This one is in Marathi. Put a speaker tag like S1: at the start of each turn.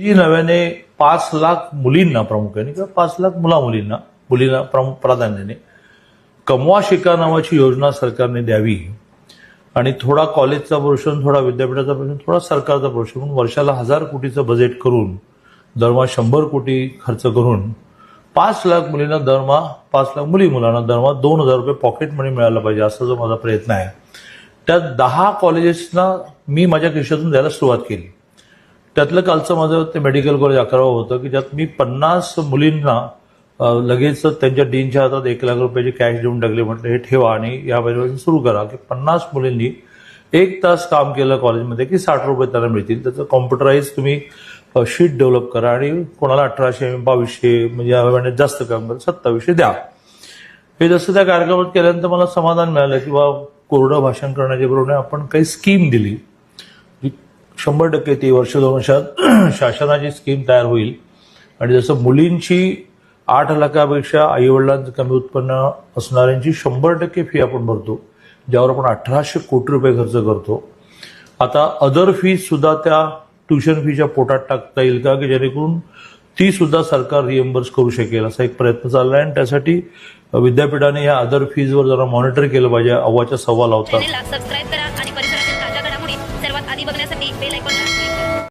S1: जी नव्याने 5 लाख मुलींना प्रामुख्याने किंवा 5 लाख मुलींना प्राधान्याने कमवा शिका नावाची योजना सरकारने द्यावी आणि थोडा कॉलेजचा पोर्शन, थोडा विद्यापीठाचा पोर्शन, थोडा सरकारचा पोर्शन म्हणून वर्षाला 1000 कोटीचं बजेट करून दरमहा 100 कोटी खर्च करून 5 लाख मुलींना दरमहा 5 लाख मुलांना दरमहा 2000 रुपये पॉकेट मनी मिळाला पाहिजे असा जो माझा प्रयत्न आहे. त्यात 10 कॉलेजेसना मी माझ्या खिशातून द्यायला सुरुवात केली. त्यातलं कालचं माझं ते मेडिकल कॉलेज 11 होतं की ज्यात मी 50 मुलींना लगेच त्यांच्या डीनच्या हातात 1 लाख रुपयाची कॅश देऊन टाकली. म्हटलं हे ठेवा आणि या महिन्यापासून सुरू करा की 50 मुलींनी 1 तास काम केलं कॉलेजमध्ये की 60 रुपये त्यांना मिळतील. त्याचं कॉम्प्युटराईज तुम्ही शीट डेव्हलप करा आणि कोणाला 1800 2200 म्हणजे या महिन्यात जास्त काम करा 2700 द्या. हे जसं त्या कार्यक्रमात केल्यानंतर मला समाधान मिळालं किंवा कोरडं भाषण करण्याच्या बरोबर आपण काही स्कीम दिली. 100% ती वर्ष 2 वर्षात शासनाची स्कीम तयार होईल आणि जसं मुलींची 8 लाखापेक्षा आईवडिलांचं कमी उत्पन्न असणाऱ्यांची 100% फी आपण भरतो, ज्यावर आपण 1800 कोटी रुपये खर्च करतो. आता अदर फीज सुद्धा त्या ट्युशन फीच्या पोटात टाकता येईल का की जेणेकरून ती सुद्धा सरकार रिएम्बर्स करू शकेल असा एक प्रयत्न चालला आहे आणि त्यासाठी विद्यापीठाने या अदर फीजवर जरा मॉनिटर केलं पाहिजे. अव्वाच्या सव्वा लावतात.